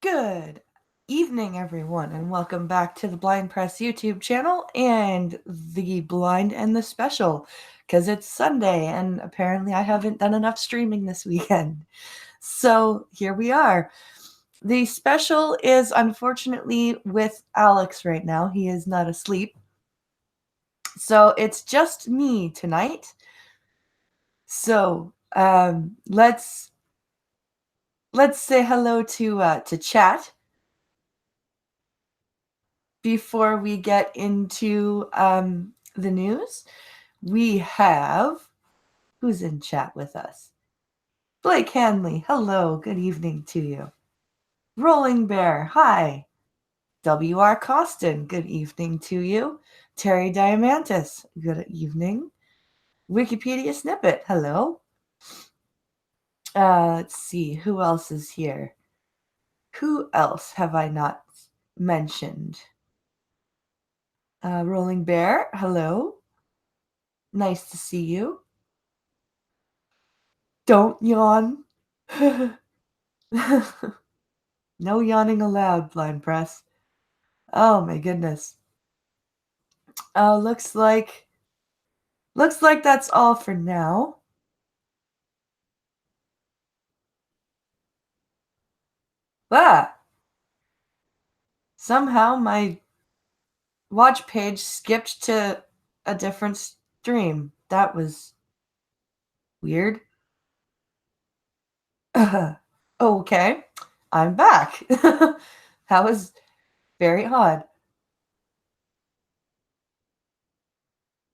Good evening, everyone, and welcome back to the Blind Press YouTube channel and the Blind and the Special, because it's Sunday and apparently I haven't done enough streaming this weekend. So here we are. The special is unfortunately with Alex right now. He is not asleep. So it's just me tonight. So let's say hello to chat before we get into the news. We have, who's in chat with us? Blake Hanley, hello, good evening to you. Rolling Bear, hi. W.R. Costin, good evening to you. Terry Diamantis, good evening. Wikipedia Snippet, hello. Let's see, who else is here? Who else have I not mentioned? Rolling Bear, hello. Nice to see you. Don't yawn. No yawning allowed, Blind Press. Oh my goodness. Looks like that's all for now. But somehow my watch page skipped to a different stream. That was weird. Okay, I'm back. That was very odd.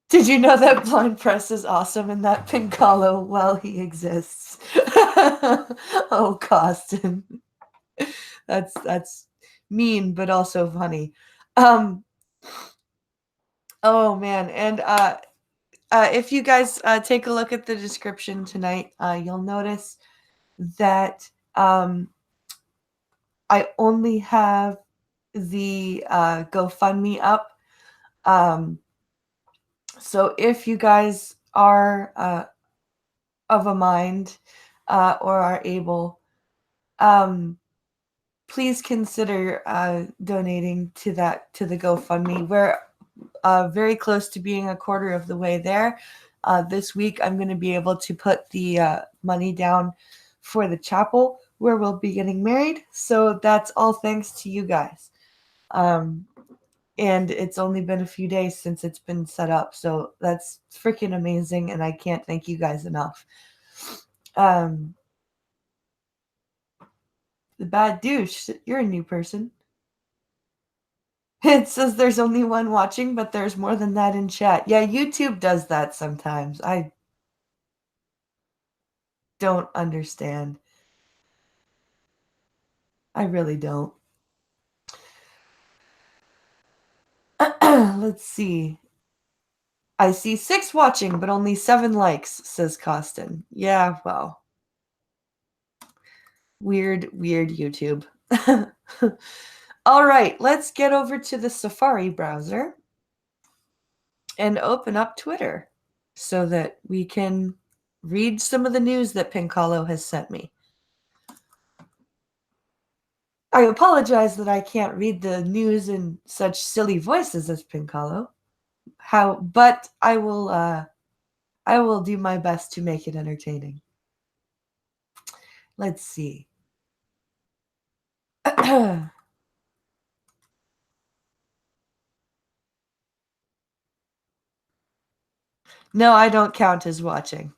Did you know that Blind Press is awesome and that Pincalo, well, he exists? Oh, Costin. That's mean, but also funny. Oh man, and if you guys take a look at the description tonight, you'll notice that I only have the GoFundMe up. So if you guys are of a mind or are able, please consider donating to the GoFundMe. We're very close to being a quarter of the way there. This week, I'm going to be able to put the money down for the chapel where we'll be getting married. So that's all thanks to you guys. And it's only been a few days since it's been set up. So that's freaking amazing. And I can't thank you guys enough. The bad douche, you're a new person. It says there's only one watching, but there's more than that in chat. Yeah, YouTube does that sometimes. I don't understand. I really don't. Let's see. I see 6 watching, but only 7 likes, says Costin. Yeah, well. Weird YouTube. All right, let's get over to the Safari browser and open up Twitter so that we can read some of the news that Pincalo has sent me. I apologize that I can't read the news in such silly voices as Pincalo. But I will do my best to make it entertaining. Let's see. No, I don't count as watching.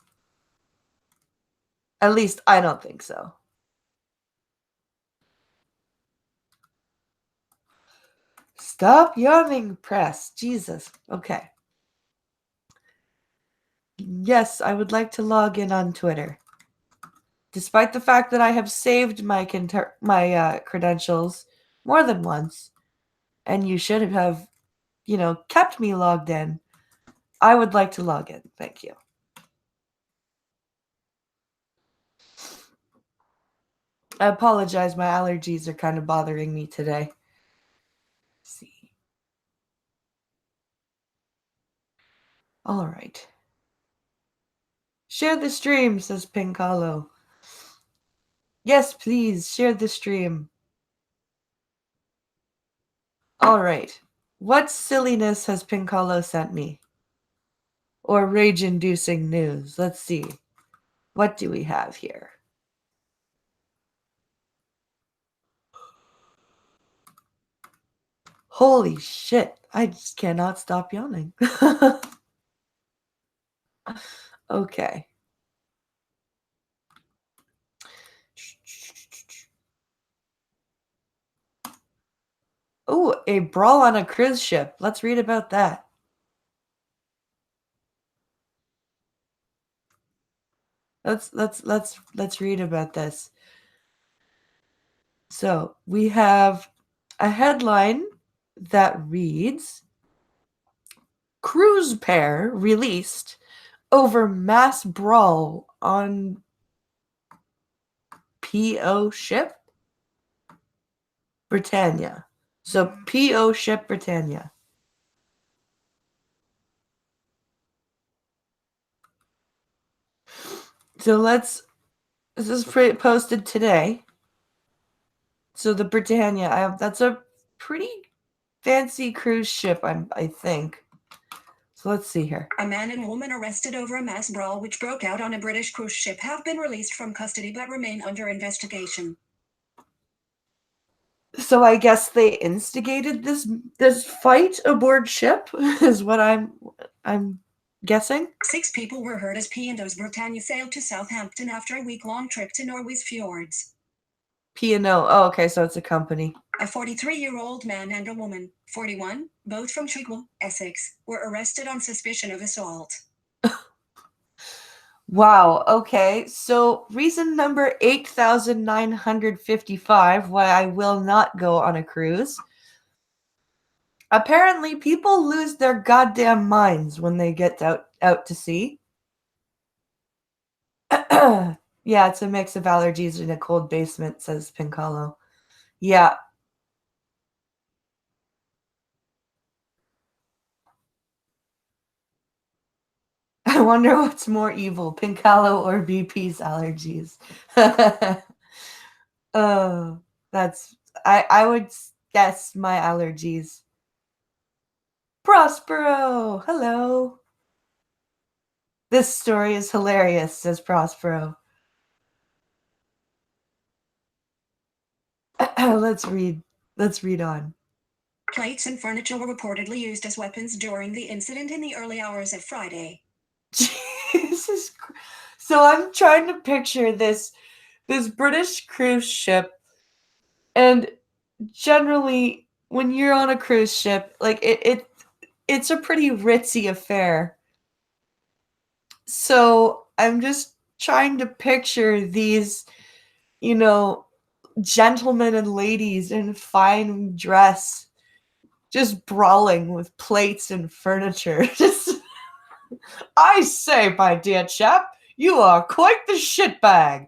At least I don't think so. Stop yawning, press. Jesus. Okay. Yes, I would like to log in on Twitter. Despite the fact that I have saved my credentials more than once, and you should have, kept me logged in, I would like to log in. Thank you. I apologize. My allergies are kind of bothering me today. Let's see. All right. Share the stream, says Pincalo. Yes, please, share the stream. All right. What silliness has Pincalo sent me? Or rage-inducing news? Let's see. What do we have here? Holy shit. I just cannot stop yawning. Okay. Oh, a brawl on a cruise ship. Let's read about that. Let's read about this. So, we have a headline that reads Cruise pair released over mass brawl on PO ship Britannia. So PO ship Britannia. So this is posted today. So the Britannia, that's a pretty fancy cruise ship, I think. So let's see here. A man and woman arrested over a mass brawl which broke out on a British cruise ship have been released from custody but remain under investigation. So I guess they instigated this fight aboard ship is what I'm guessing. 6 people were hurt as P&O's Britannia sailed to Southampton after a week-long trip to Norway's fjords. P&O. Oh, okay, so it's a company. A 43-year-old man and a woman, 41, both from Treacle, Essex, were arrested on suspicion of assault. Wow, okay. So reason number 8,955 why I will not go on a cruise. Apparently people lose their goddamn minds when they get out to sea. Yeah, it's a mix of allergies in a cold basement, says Pincalo. Yeah. I wonder what's more evil, Pincalo or BP's allergies. Oh, I would guess my allergies. Prospero, hello. This story is hilarious, says Prospero. Let's read on. Plates and furniture were reportedly used as weapons during the incident in the early hours of Friday. Jesus. So I'm trying to picture this British cruise ship, and generally when you're on a cruise ship, like it's a pretty ritzy affair. So I'm just trying to picture these, gentlemen and ladies in fine dress just brawling with plates and furniture. Just, I say, my dear chap, you are quite the shitbag.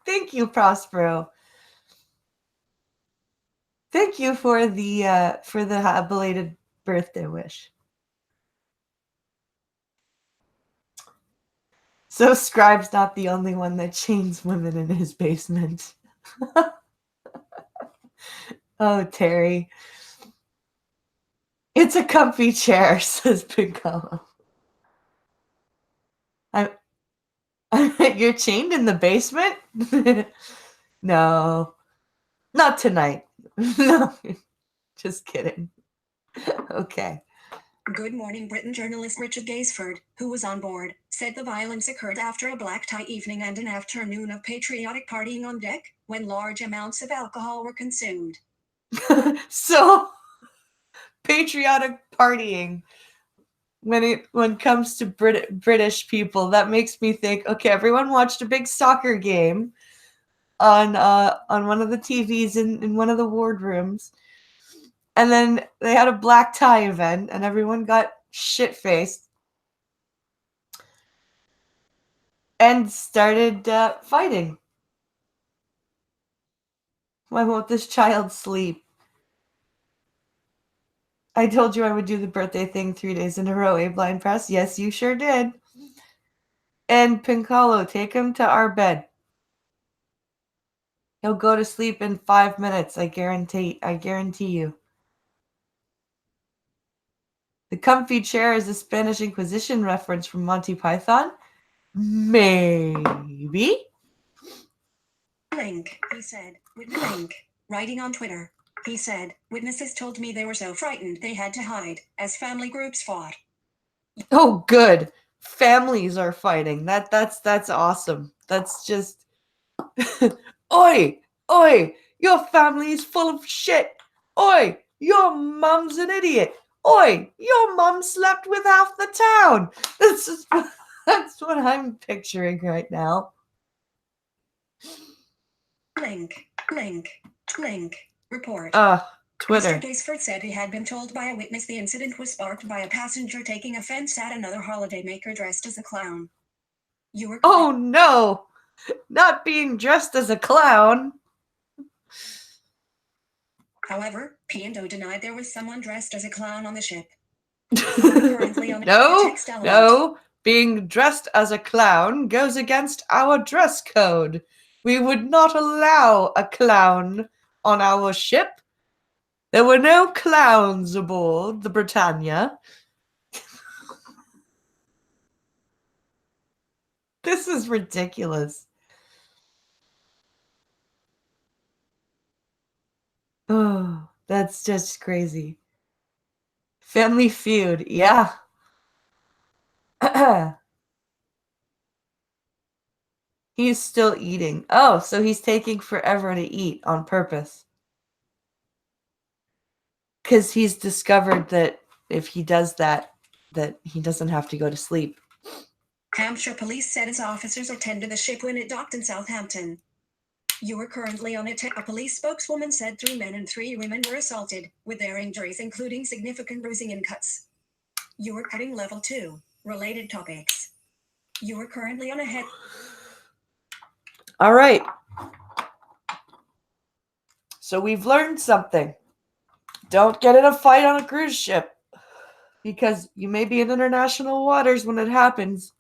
Thank you, Prospero. Thank you for the belated birthday wish. So Scribe's not the only one that chains women in his basement. Oh, Terry. It's a comfy chair, says Pincalo. You're chained in the basement? No, not tonight. No, just kidding. Okay. Good Morning Britain journalist Richard Gaisford, who was on board, said the violence occurred after a black tie evening and an afternoon of patriotic partying on deck, when large amounts of alcohol were consumed. So, patriotic partying, when it comes to British people, that makes me think, okay, everyone watched a big soccer game on one of the TVs in one of the wardrooms. And then they had a black tie event, and everyone got shit-faced and started fighting. Why won't this child sleep? I told you I would do the birthday thing 3 days in a row, eh, Blind Press? Yes, you sure did. And Pincalo, take him to our bed. He'll go to sleep in 5 minutes, I guarantee you. The comfy chair is a Spanish Inquisition reference from Monty Python? Maybe. Link, he said. Link, writing on Twitter. He said, witnesses told me they were so frightened they had to hide, as family groups fought. Oh, good. Families are fighting. That's awesome. That's just Oi! Oi! Your family is full of shit! Oi! Your mum's an idiot! Oi! Your mum slept with half the town! That's what I'm picturing right now. Link. Report. Twitter. Mr. Gaisford said he had been told by a witness the incident was sparked by a passenger taking offense at another holidaymaker dressed as a clown. You were Oh no! Not being dressed as a clown. However, P&O denied there was someone dressed as a clown on the ship. No. Being dressed as a clown goes against our dress code. We would not allow a clown on our ship. There were no clowns aboard the Britannia. This is ridiculous. Oh, that's just crazy. Family Feud, yeah. He's still eating. Oh, so he's taking forever to eat on purpose. Because he's discovered that if he does that he doesn't have to go to sleep. Hampshire police said its officers attended the ship when it docked in Southampton. You were currently on a police spokeswoman said 3 men and 3 women were assaulted, with their injuries including significant bruising and cuts. You were cutting level 2. Related topics. You are currently on a head. All right. So we've learned something. Don't get in a fight on a cruise ship because you may be in international waters when it happens,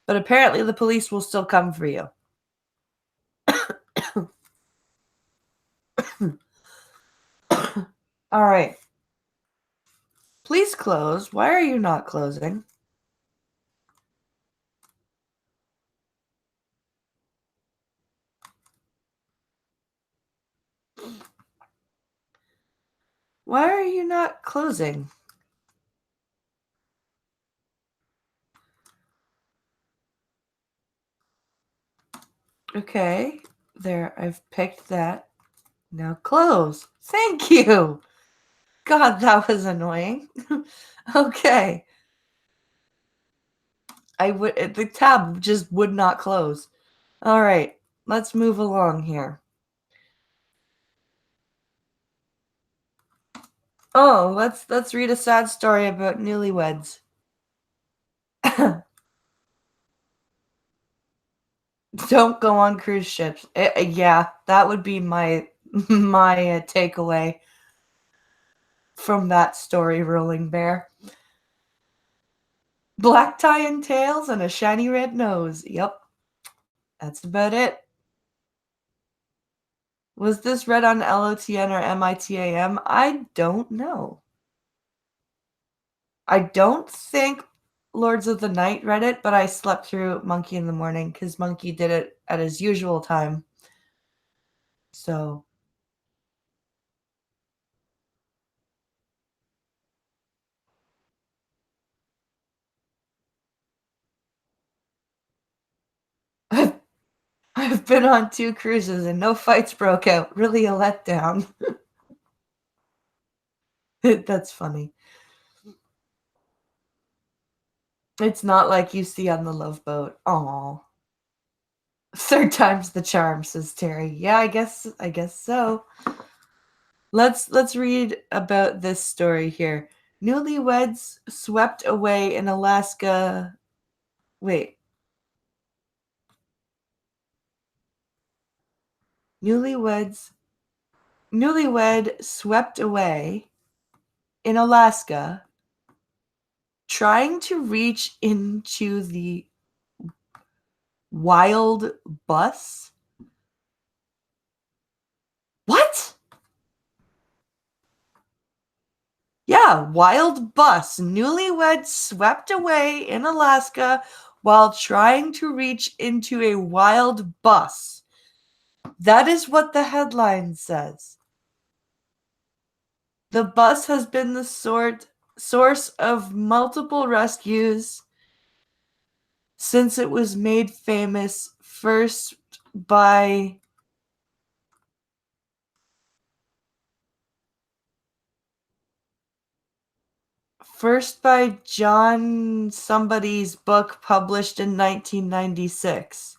but apparently the police will still come for you. All right. Please close. Why are you not closing? Why are you not closing? Okay. There, I've picked that. Now close. Thank you. God, that was annoying. Okay. The tab just would not close. All right. Let's move along here. Oh, let's read a sad story about newlyweds. Don't go on cruise ships. Yeah, that would be my takeaway from that story, Rolling Bear. Black tie and tails and a shiny red nose. Yep, that's about it. Was this read on LOTN or MITAM? I don't know. I don't think Lords of the Night read it, but I slept through Monkey in the Morning because Monkey did it at his usual time. So I've been on 2 cruises and no fights broke out. Really a letdown. That's funny. It's not like you see on the Love Boat. Aw. 3rd time's the charm, says Terry. Yeah, I guess so. Let's read about this story here. Newlyweds swept away in Alaska. Wait. Newlywed swept away in Alaska trying to reach into the wild bus What? Yeah, wild bus. Newlyweds swept away in Alaska while trying to reach into a wild bus. That is what the headline says. The bus has been the source of multiple rescues since it was made famous by first by John somebody's book published in 1996.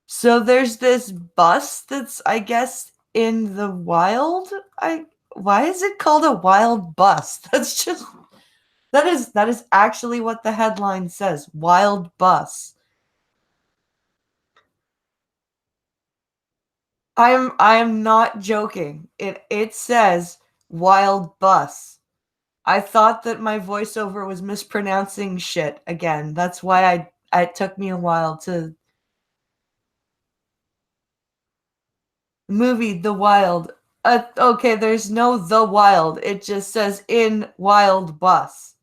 So there's this bus that's, I guess, in the wild. Why is it called a wild bus? That is actually what the headline says. Wild bus. I am not joking. It says wild bus. I thought that my voiceover was mispronouncing shit again. That's why it took me a while to movie The Wild. Okay, there's no The Wild. It just says in wild bus.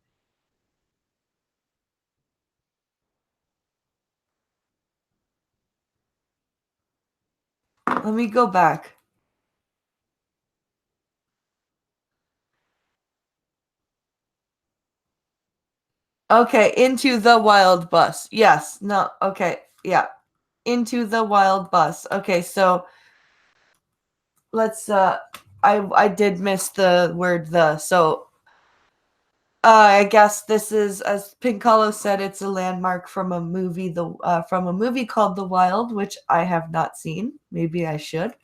Let me go back. Okay, into the wild bus. Yes. No. Okay. Yeah. Into the wild bus. Okay, so let's I did miss the word the. So I guess this is, as Pincalo said, it's a landmark from a movie called The Wild, which I have not seen. Maybe I should.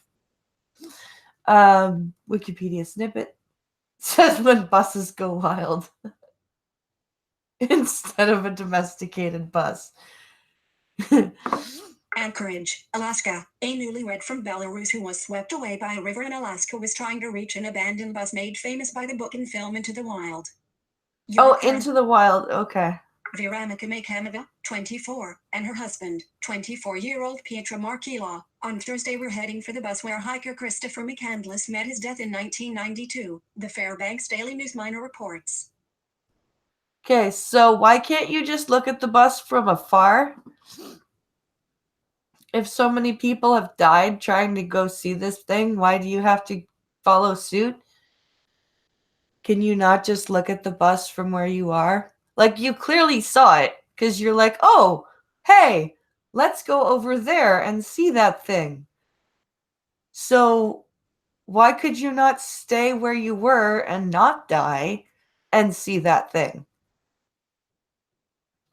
Wikipedia snippet says when buses go wild instead of a domesticated bus. Anchorage, Alaska. A newlywed from Belarus who was swept away by a river in Alaska was trying to reach an abandoned bus made famous by the book and film Into the Wild. Into the Wild. Okay. Veronica Makhamova, 24, and her husband, 24-year-old Pietra Markila, on Thursday were heading for the bus where hiker Christopher McCandless met his death in 1992, the Fairbanks Daily News Miner reports. Okay, so why can't you just look at the bus from afar? If so many people have died trying to go see this thing, why do you have to follow suit? Can you not just look at the bus from where you are? Like, you clearly saw it because you're like, oh, hey, let's go over there and see that thing. So why could you not stay where you were and not die and see that thing?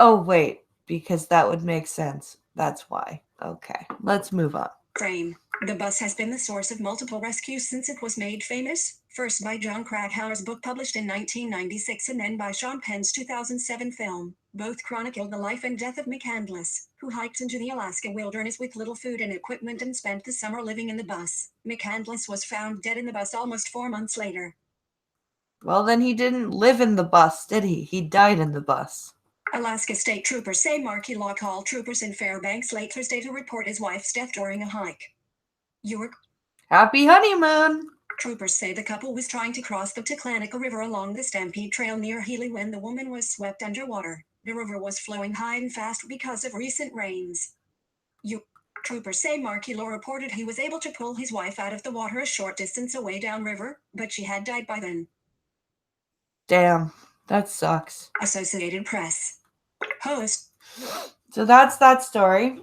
Oh, wait, because that would make sense. That's why. Okay, let's move on. Frame. The bus has been the source of multiple rescues since it was made famous, first by John Krakauer's book published in 1996 and then by Sean Penn's 2007 film. Both chronicled the life and death of McCandless, who hiked into the Alaska wilderness with little food and equipment and spent the summer living in the bus. McCandless was found dead in the bus almost 4 months later. Well, then he didn't live in the bus, did he? He died in the bus. Alaska State Troopers say Marky Law called troopers in Fairbanks late Thursday to report his wife's death during a hike. York. Happy honeymoon! Troopers say the couple was trying to cross the Taclanica River along the Stampede Trail near Healy when the woman was swept underwater. The river was flowing high and fast because of recent rains. Troopers say Marky Law reported he was able to pull his wife out of the water a short distance away downriver, but she had died by then. Damn, that sucks. Associated Press. Host. So that's that story.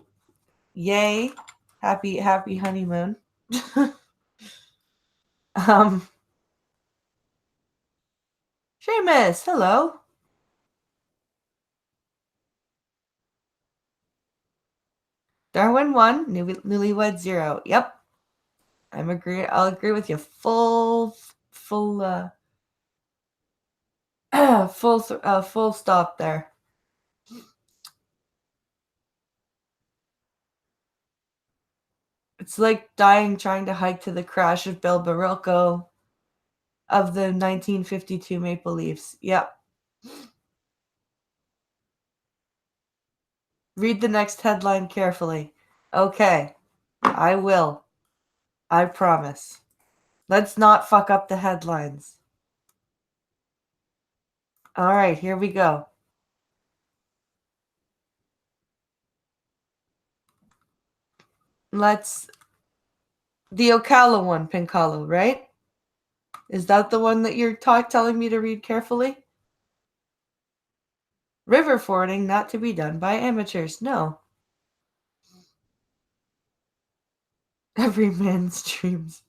Yay. Happy honeymoon. Seamus, hello. Darwin 1, newlywed 0. Yep. I'll agree with you. Full full stop there. It's like dying trying to hike to the crash of Bill Barocco of the 1952 Maple Leafs. Yep. Read the next headline carefully. Okay, I will. I promise. Let's not fuck up the headlines. All right, here we go. The Ocala one, Pincalo, right? Is that the one that you're telling me to read carefully? River fording not to be done by amateurs. No. Every man's dreams.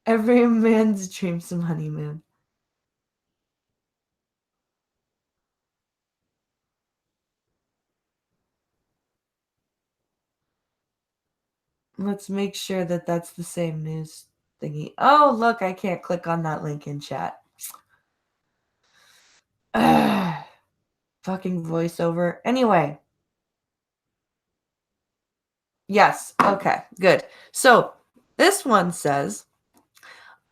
Every man's dreams of honeymoon. Let's make sure that that's the same news thingy. Oh, look, I can't click on that link in chat. Fucking voiceover. Anyway. Yes, okay, good. So, this one says,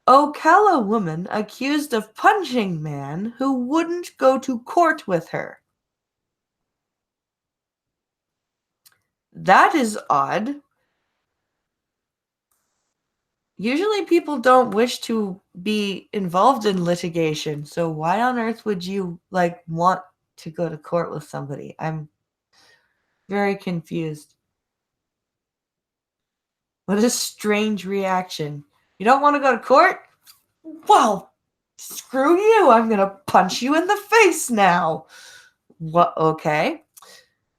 Ocala woman accused of punching man who wouldn't go to court with her. That is odd. Usually people don't wish to be involved in litigation, so why on earth would you want to go to court with somebody? I'm very confused. What a strange reaction. You don't want to go to court? Well, screw you. I'm going to punch you in the face now. What? Okay.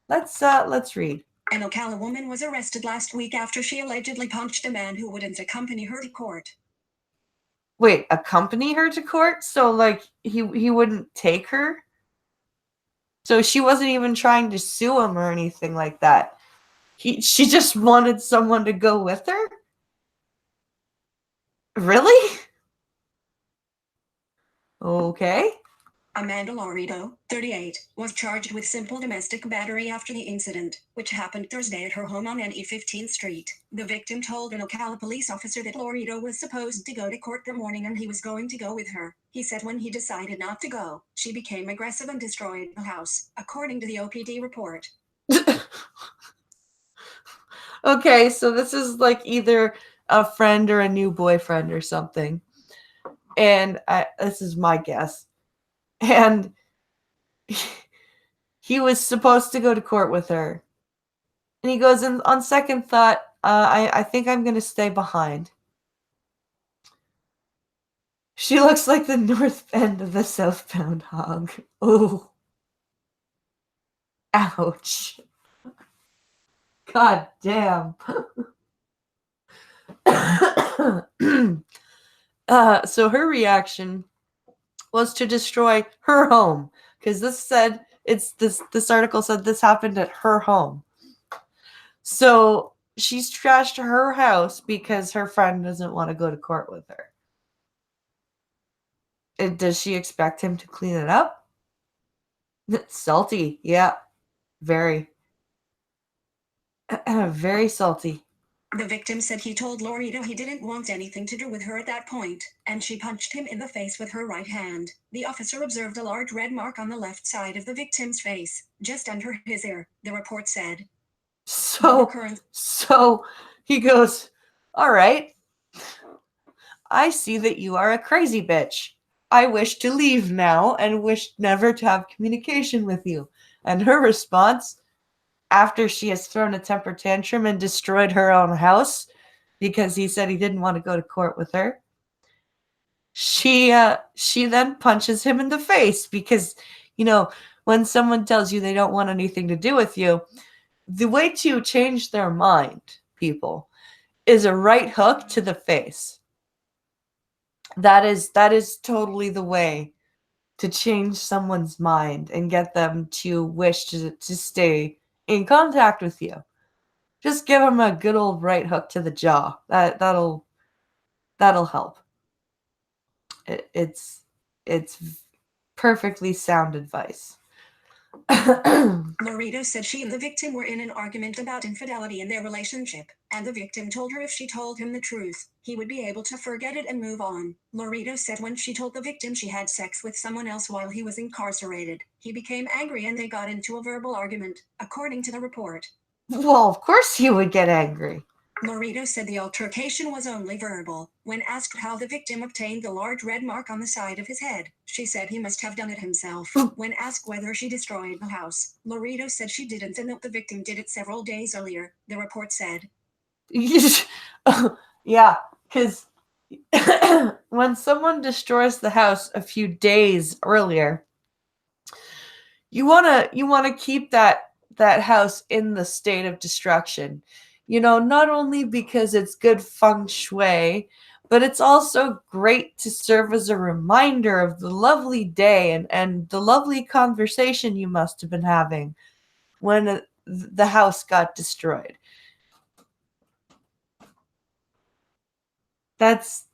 Let's read. An Ocala woman was arrested last week after she allegedly punched a man who wouldn't accompany her to court. Wait, accompany her to court? So he wouldn't take her? So she wasn't even trying to sue him or anything like that. She just wanted someone to go with her? Really? Okay. Amanda Laredo, 38, was charged with simple domestic battery after the incident, which happened Thursday at her home on NE 15th Street. The victim told an Ocala police officer that Laredo was supposed to go to court that morning and he was going to go with her. He said when he decided not to go, she became aggressive and destroyed the house, according to the OPD report. Okay, so this is either a friend or a new boyfriend or something. And this is my guess. And he was supposed to go to court with her. And he goes, and on second thought, I think I'm going to stay behind. She looks like the north end of the southbound hog. Oh. Ouch. God damn. So her reaction was to destroy her home, because this article said this happened at her home. So she's trashed her house because her friend doesn't want to go to court with her. Does she expect him to clean it up? Salty, yeah, very, very salty. The victim said he told Laredo he didn't want anything to do with her at that point, and she punched him in the face with her right hand. The officer observed a large red mark on the left side of the victim's face, just under his ear, the report said. So he goes, all right, I see that you are a crazy bitch. I wish to leave now and wish never to have communication with you. And her response, after she has thrown a temper tantrum and destroyed her own house because he said he didn't want to go to court with her, she then punches him in the face because, when someone tells you they don't want anything to do with you, the way to change their mind, people, is a right hook to the face. That is totally the way to change someone's mind and get them to wish to stay in contact with you. Just give them a good old right hook to the jaw. That'll help. It's perfectly sound advice. Laredo said she and the victim were in an argument about infidelity in their relationship, and the victim told her if she told him the truth, he would be able to forget it and move on. Laredo said when she told the victim she had sex with someone else while he was incarcerated, he became angry and they got into a verbal argument, according to the report. Well, of course you would get angry. Laredo said the altercation was only verbal. When asked how the victim obtained the large red mark on the side of his head, she said he must have done it himself. When asked whether she destroyed the house, Laredo said she didn't and that the victim did it several days earlier, the report said. Yeah, because when someone destroys the house a few days earlier, you wanna keep that house in the state of destruction. Not only because it's good feng shui, but it's also great to serve as a reminder of the lovely day and the lovely conversation you must have been having when the house got destroyed. That's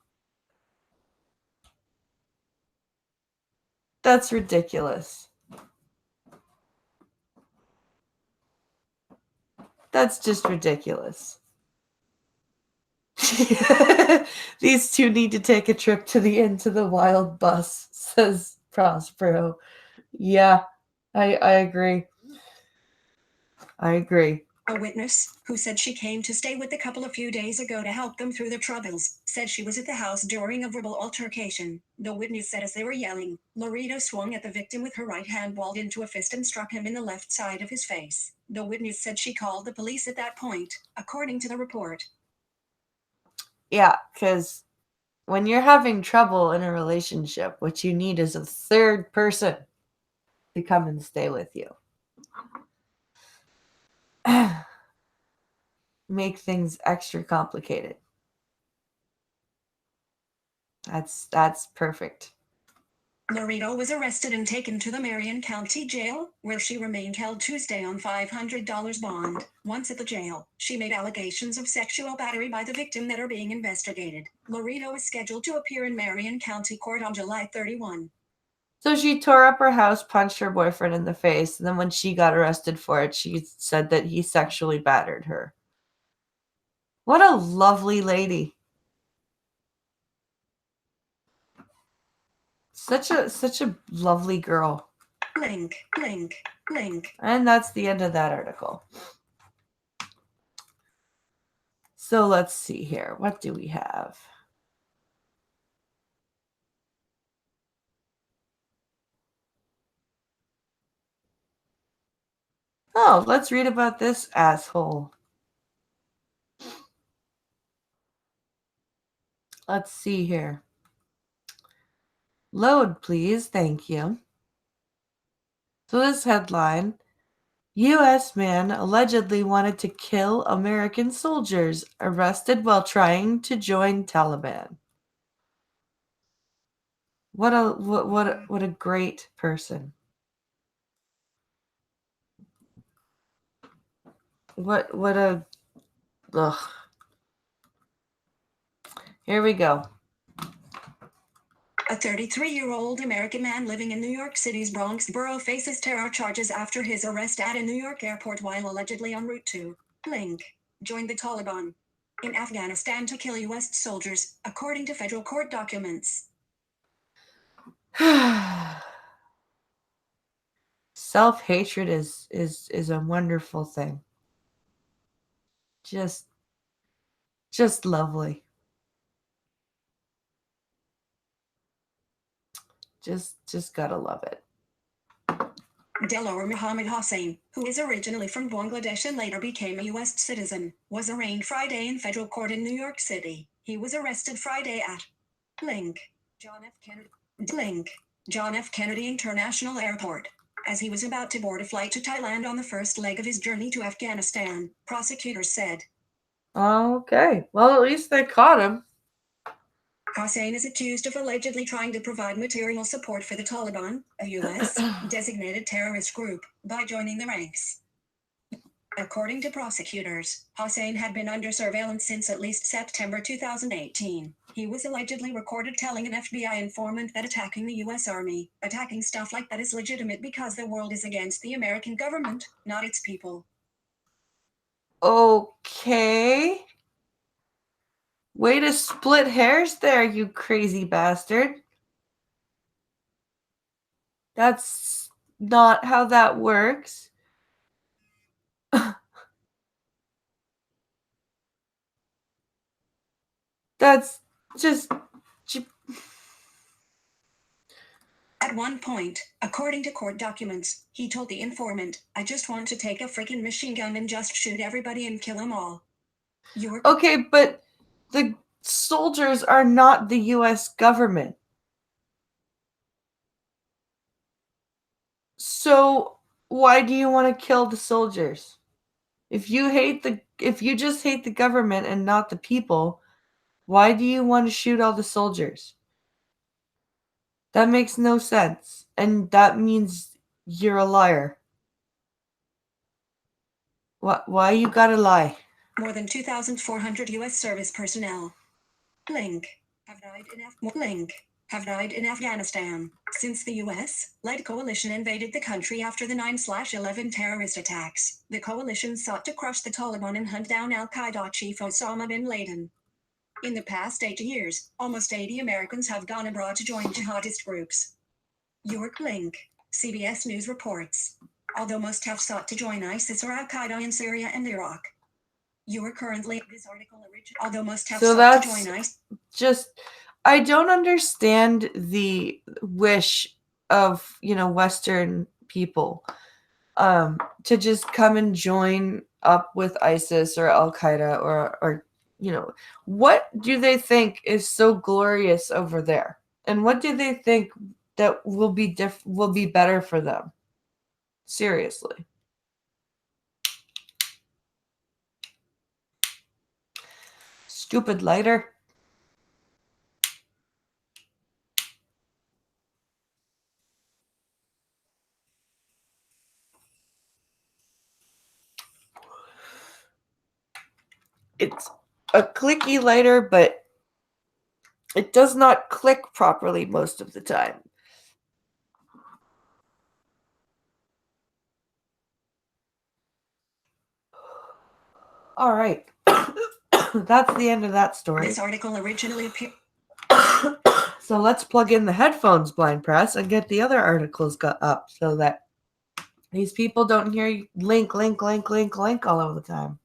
that's ridiculous. That's just ridiculous. These two need to take a trip to the Into the Wild bus, says Prospero. Yeah, I agree. I agree. A witness, who said she came to stay with the couple a few days ago to help them through their troubles, said she was at the house during a verbal altercation. The witness said as they were yelling, Laredo swung at the victim with her right hand balled into a fist and struck him in the left side of his face. The witness said she called the police at that point, according to the report. Yeah, because when you're having trouble in a relationship, what you need is a third person to come and stay with you. Make things extra complicated. That's perfect. Laredo was arrested and taken to the Marion County Jail, where she remained held Tuesday on $500 bond. Once at the jail, she made allegations of sexual battery by the victim that are being investigated. Laredo is scheduled to appear in Marion County Court on July 31. So she tore up her house, punched her boyfriend in the face, and then when she got arrested for it, she said that he sexually battered her. What a lovely lady. Such a lovely girl. Link. And that's the end of that article. So let's see here. What do we have? Oh, let's read about this asshole. Let's see here. Load, please. Thank you. So this headline, U.S. man allegedly wanted to kill American soldiers arrested while trying to join Taliban. What a great person. What a ugh. Here we go. A 33-year-old American man living in New York City's Bronx borough faces terror charges after his arrest at a New York airport while allegedly en route to join the Taliban in Afghanistan to kill U.S. soldiers, according to federal court documents. Self-hatred is a wonderful thing. Just lovely. Just gotta love it. Delaware Mohammed Hossain, who is originally from Bangladesh and later became a U.S. citizen, was arraigned Friday in federal court in New York City. He was arrested Friday at John F. Kennedy International Airport as he was about to board a flight to Thailand on the first leg of his journey to Afghanistan, prosecutors said. Okay. Well, at least they caught him. Hossain is accused of allegedly trying to provide material support for the Taliban, a U.S. designated terrorist group, by joining the ranks. According to prosecutors, Hossain had been under surveillance since at least September 2018. He was allegedly recorded telling an FBI informant that attacking the U.S. Army, attacking stuff like that is legitimate because the world is against the American government, not its people. Okay. Way to split hairs there, you crazy bastard. That's not how that works. That's just. At one point, according to court documents, he told the informant, "I just want to take a freaking machine gun and just shoot everybody and kill them all." Okay, but the soldiers are not the US government. So why do you want to kill the soldiers? If you just hate the government and not the people, why do you want to shoot all the soldiers? That makes no sense. And that means you're a liar. Why you gotta lie? More than 2,400 U.S. service personnel Link have died in Afghanistan since the U.S.-led coalition invaded the country after the 9/11 terrorist attacks. The coalition sought to crush the Taliban and hunt down al-Qaeda chief Osama bin Laden. In the past 8 years, almost 80 Americans have gone abroad to join jihadist groups. York Link, CBS News reports. Although most have sought to join ISIS or al-Qaeda in Syria and Iraq. You are currently this article original. Although most have sought to join ISIS. Just I don't understand the wish of, Western people to just come and join up with ISIS or Al Qaeda or what do they think is so glorious over there? And what do they think that will be better for them? Seriously. Stupid lighter. It's a clicky lighter, but it does not click properly most of the time. All right. That's the end of that story. This article originally appeared. So let's plug in the headphones, Blind Press, and get the other articles up so that these people don't hear you link all over the time.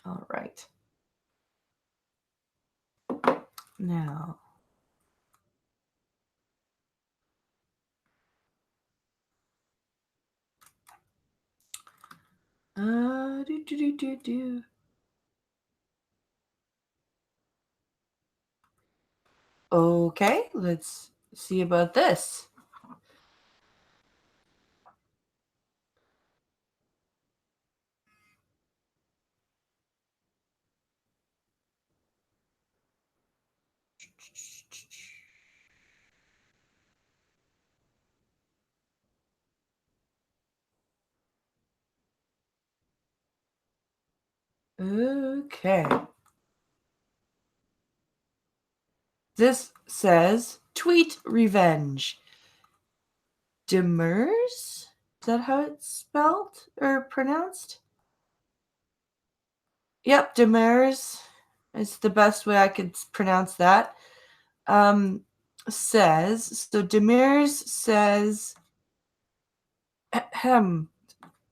All right. Now. Do. Okay, let's see about this. Okay. This says tweet revenge. Demers? Is that how it's spelled or pronounced? Yep, Demers. It's the best way I could pronounce that. Demers says,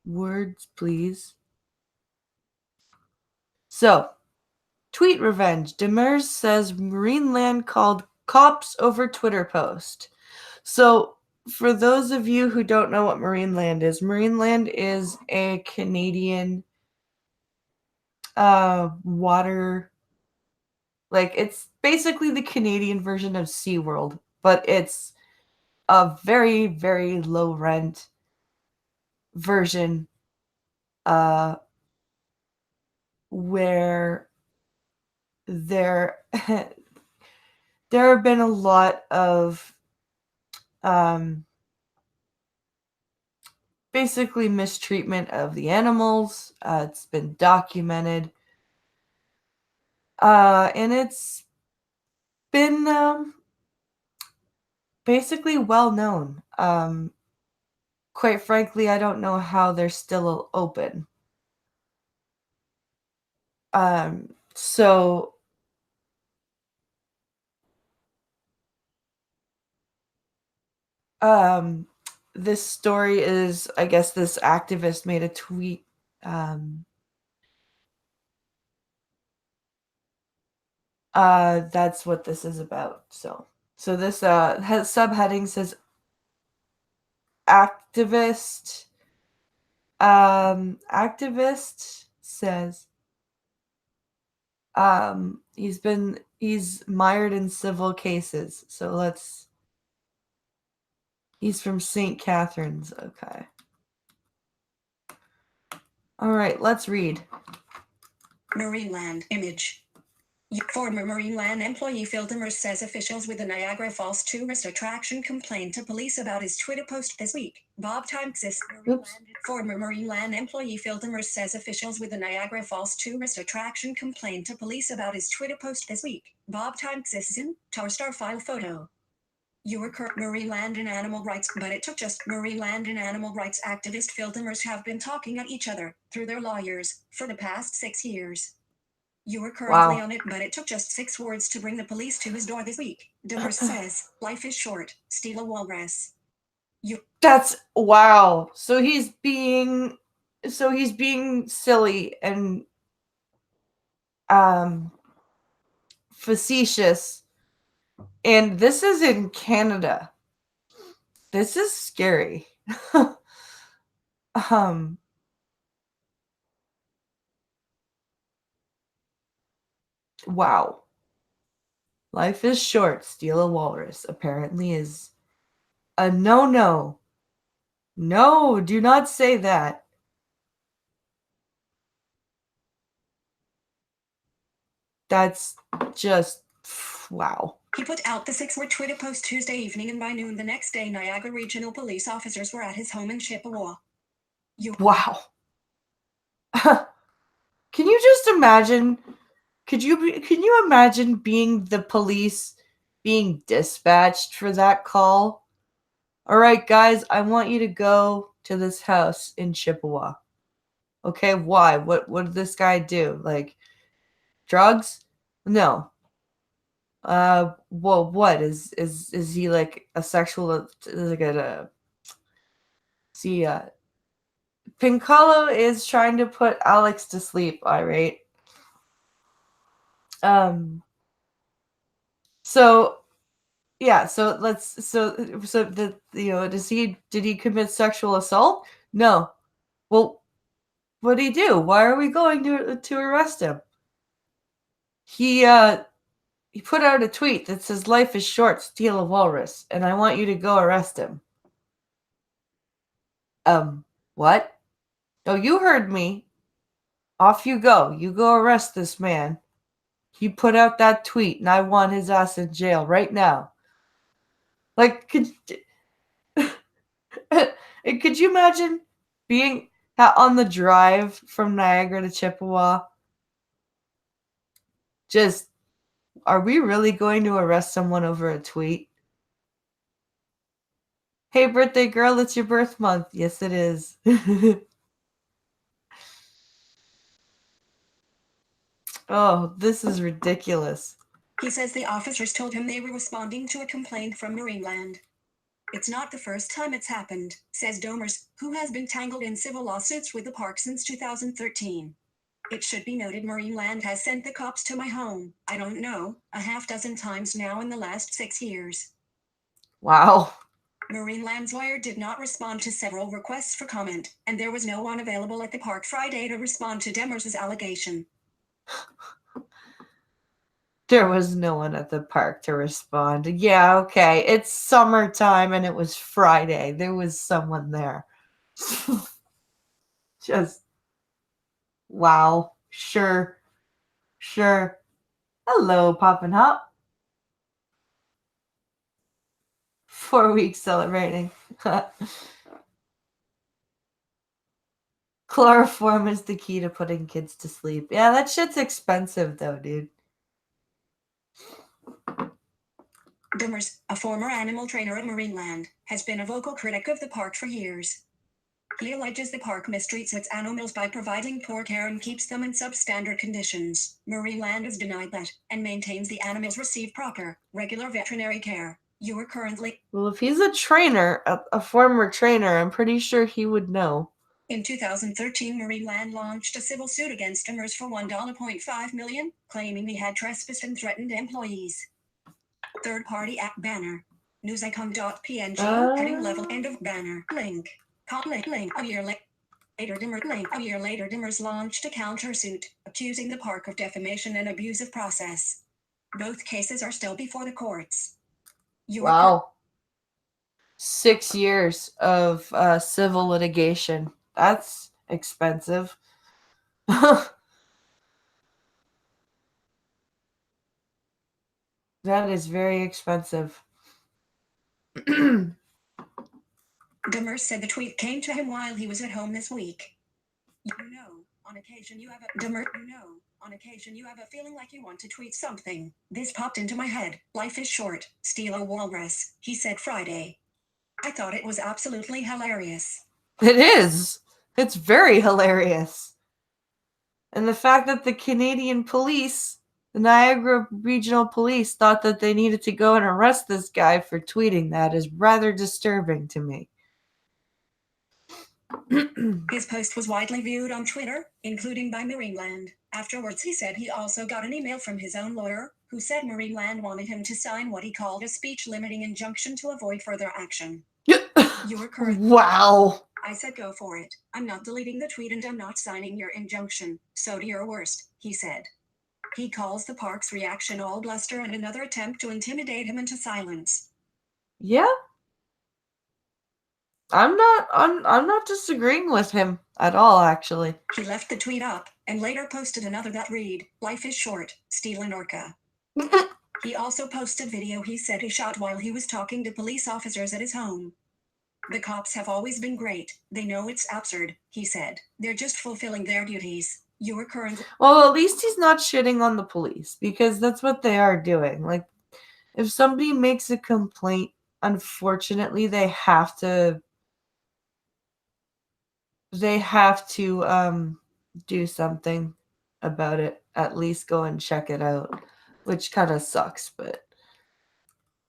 words, please. So, tweet revenge. Demers says Marine Land called cops over Twitter post. So, for those of you who don't know what Marine Land is a Canadian water. Like, it's basically the Canadian version of SeaWorld, but it's a very, very low rent version where there there have been a lot of basically mistreatment of the animals. It's been documented. And it's been basically well known. Quite frankly, I don't know how they're still open. So this story is, I guess this activist made a tweet That's what this is about. So this has subheading says activist. Activist says he's mired in civil cases. So he's from St. Catharines. Okay. All right, let's read. Marineland image. Former Marineland employee Phil Demers says officials with the Niagara Falls tourist attraction complained to police about his Twitter post this week. Bob Timexis, former Marineland employee Phil Demers says officials with the Niagara Falls tourist attraction complained to police about his Twitter post this week. Bob Timexis in Tower Star file photo. Your current Marineland and animal rights, but it took just Marineland and animal rights activist Phil Demers have been talking at each other through their lawyers for the past 6 years. You were currently on it, but it took just 6 words to bring the police to his door this week. Demers says, life is short, steal a walrus. That's wow. So he's being silly and facetious. And this is in Canada. This is scary. Wow. Life is short, steal a walrus apparently is a no. No, do not say that. That's just wow. He put out the 6-word Twitter post Tuesday evening, and by noon the next day, Niagara Regional Police officers were at his home in Chippewa. Wow. Can you just imagine? Can you imagine being the police being dispatched for that call? All right, guys, I want you to go to this house in Chippewa. Okay, why? What did this guy do? Like drugs? No. Well, what is he like a sexual like a see Pincalo is trying to put Alex to sleep, all right? So yeah, so did he commit sexual assault? No. Well, what did he do? Why are we going to arrest him? He put out a tweet that says life is short, steal a walrus, and I want you to go arrest him. What? Oh, you heard me. Off you go. You go arrest this man. He put out that tweet and I want his ass in jail right now. Like, could you imagine being on the drive from Niagara to Chippewa? Just, are we really going to arrest someone over a tweet? Hey, birthday girl, it's your birth month. Yes, it is. Oh, this is ridiculous. He says the officers told him they were responding to a complaint from Marineland. It's not the first time it's happened, says Demers, who has been tangled in civil lawsuits with the park since 2013. It should be noted Marineland has sent the cops to my home, I don't know, a half dozen times now in the last 6 years. Wow. Marineland's lawyer did not respond to several requests for comment, and there was no one available at the park Friday to respond to Demers' allegation. There was no one at the park to respond. Yeah, okay. It's summertime and it was Friday. There was someone there. Just, wow. Sure. Hello, Pop and Hop. 4 weeks celebrating. Chloroform is the key to putting kids to sleep. Yeah, that shit's expensive though, dude. Demers, a former animal trainer at Marineland, has been a vocal critic of the park for years. He alleges the park mistreats its animals by providing poor care and keeps them in substandard conditions. Marineland has denied that and maintains the animals receive proper, regular veterinary care. You are currently... Well, if he's a trainer, a former trainer, I'm pretty sure he would know. In 2013, Marineland launched a civil suit against Demers for $1.5 million, claiming he had trespassed and threatened employees. Third-party app banner. Newsicon.png, heading level, end of banner, link. Link. A year later, Demers launched a countersuit, accusing the park of defamation and abusive process. Both cases are still before the courts. Wow. 6 years of civil litigation. That's expensive. That is very expensive. Demers said the tweet came to him while he was at home this week. On occasion you have a feeling like you want to tweet something. This popped into my head. Life is short. Steal a walrus, he said Friday. I thought it was absolutely hilarious. It is. It's very hilarious. And the fact that the Canadian police, the Niagara Regional Police, thought that they needed to go and arrest this guy for tweeting that is rather disturbing to me. His post was widely viewed on Twitter, including by Marineland. Afterwards, he said he also got an email from his own lawyer, who said Marineland wanted him to sign what he called a speech-limiting injunction to avoid further action. You were correct. Wow. I said go for it. I'm not deleting the tweet and I'm not signing your injunction. So do your worst, he said. He calls the park's reaction all bluster and another attempt to intimidate him into silence. Yeah. I'm not disagreeing with him at all, actually. He left the tweet up and later posted another that read, "Life is short, steal an orca." He also posted video he said he shot while he was talking to police officers at his home. The cops have always been great. They know it's absurd, he said. They're just fulfilling their duties. You are currently... Well, at least he's not shitting on the police, because that's what they are doing. Like, if somebody makes a complaint, unfortunately, they have to do something about it. At least go and check it out, which kind of sucks, but...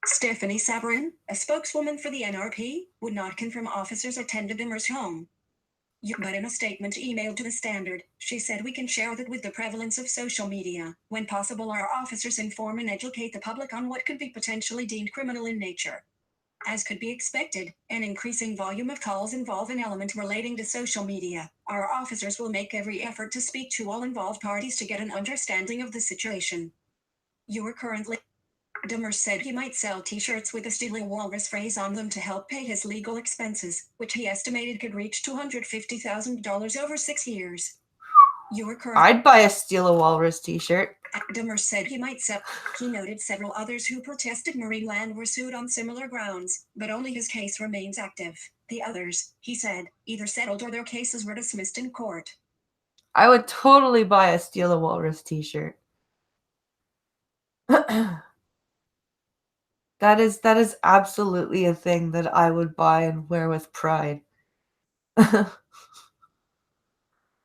Stephanie Sabarin, a spokeswoman for the NRP, would not confirm officers attended Demers' home. But in a statement emailed to the Standard, she said, "We can share that with the prevalence of social media, when possible our officers inform and educate the public on what could be potentially deemed criminal in nature. As could be expected, an increasing volume of calls involve an element relating to social media. Our officers will make every effort to speak to all involved parties to get an understanding of the situation." You are currently... Demers said he might sell t-shirts with the "Steal a Walrus" phrase on them to help pay his legal expenses, which he estimated could reach $250,000 over 6 years. I'd buy a Steal a Walrus t-shirt. Demers said he might sell. He noted several others who protested Marineland were sued on similar grounds, but only his case remains active. The others, he said, either settled or their cases were dismissed in court. I would totally buy a Steal a Walrus t-shirt. That is absolutely a thing that I would buy and wear with pride.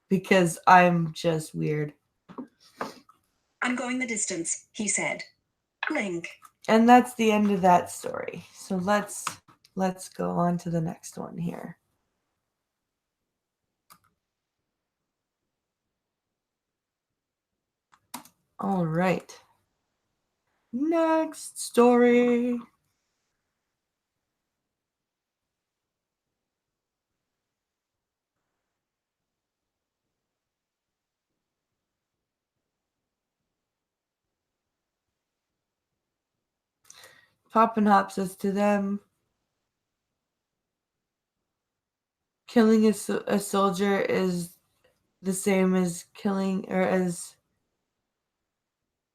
Because I'm just weird. I'm going the distance, he said. Link. And that's the end of that story. So let's go on to the next one here. All right. Next story. Poppin' Hop says to them, killing a soldier is the same as killing or as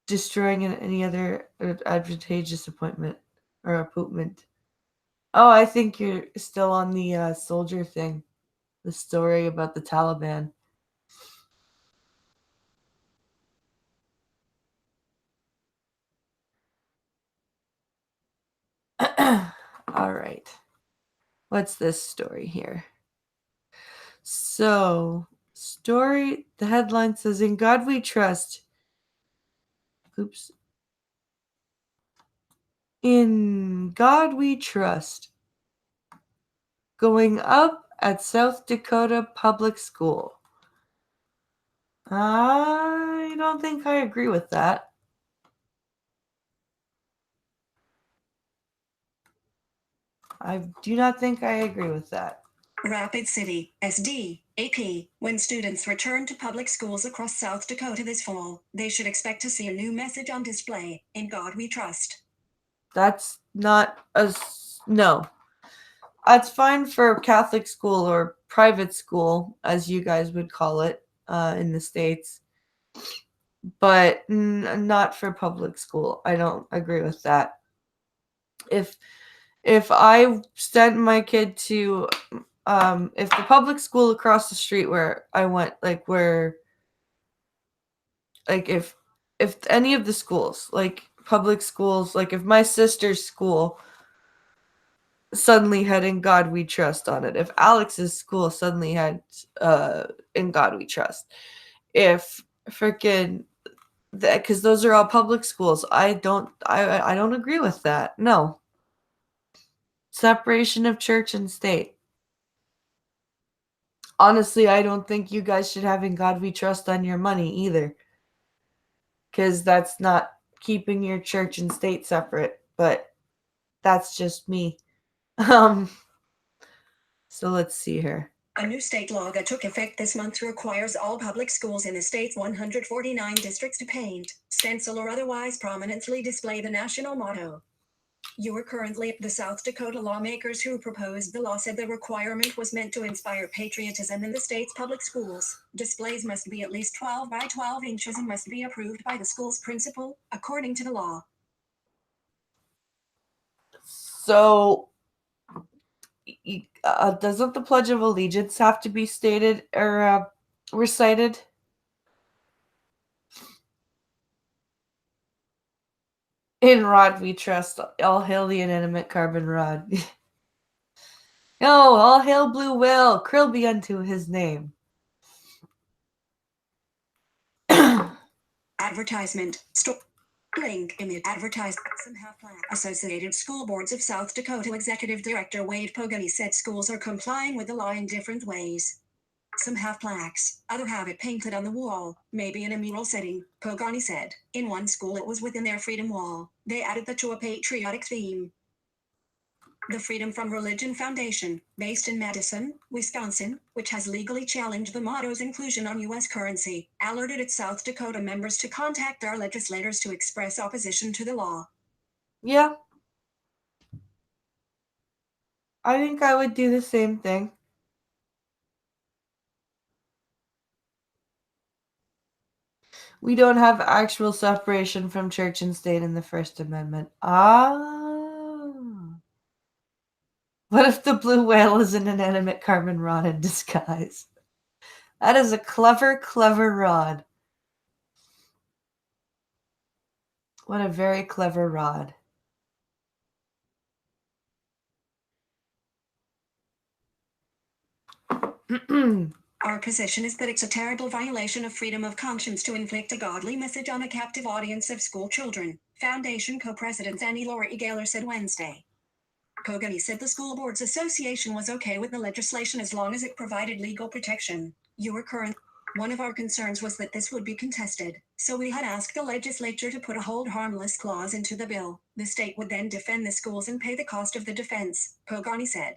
destroying any other advantageous appointment or appointment. Oh, I think you're still on the soldier thing. The story about the Taliban. All right. What's this story here? So, the headline says, "In God We Trust." Oops. "In God We Trust." Going up at South Dakota Public School. I don't think I agree with that. I do not think I agree with that. Rapid City, SD, AP. When students return to public schools across South Dakota this fall, they should expect to see a new message on display: In God We Trust. That's not no. That's fine for Catholic school or private school, as you guys would call it in the States, but not for public school. I don't agree with that. If I sent my kid to if the public school across the street where I went, if any of the schools, like public schools, like if my sister's school suddenly had In God We Trust on it, if Alex's school suddenly had In God We Trust, if freaking because those are all public schools, I don't agree with that. No. Separation of church and state. Honestly, I don't think you guys should have In God We Trust on your money either, because that's not keeping your church and state separate. But that's just me. Um, so let's see here. A new state law that took effect this month requires all public schools in the state's 149 districts to paint, stencil, or otherwise prominently display the national motto. You are currently the South Dakota lawmakers who proposed the law said the requirement was meant to inspire patriotism in the state's public schools. Displays must be at least 12 by 12 inches and must be approved by the school's principal, according to the law. So, doesn't the Pledge of Allegiance have to be stated or recited? In Rod we trust. All hail the inanimate carbon rod. Oh, all hail Blue Whale. Krill be unto his name. Advertisement. Link image advertised. Some have planned. Associated School Boards of South Dakota Executive Director Wade Pogani said schools are complying with the law in different ways. Some have plaques, others have it painted on the wall, maybe in a mural setting, Pogani said. In one school it was within their Freedom Wall. They added that to a patriotic theme. The Freedom from Religion Foundation, based in Madison, Wisconsin, which has legally challenged the motto's inclusion on U.S. currency, alerted its South Dakota members to contact our legislators to express opposition to the law. Yeah. I think I would do the same thing. We don't have actual separation from church and state in the First Amendment. What if the blue whale is an inanimate carbon rod in disguise? That is a clever, clever rod. What a very clever rod. Our position is that it's a terrible violation of freedom of conscience to inflict a godly message on a captive audience of school children, Foundation co-president Annie Laurie Gaylor said Wednesday. Pogani said the School Boards Association was okay with the legislation as long as it provided legal protection. One of our concerns was that this would be contested, so we had asked the legislature to put a hold harmless clause into the bill. The state would then defend the schools and pay the cost of the defense, Pogani said.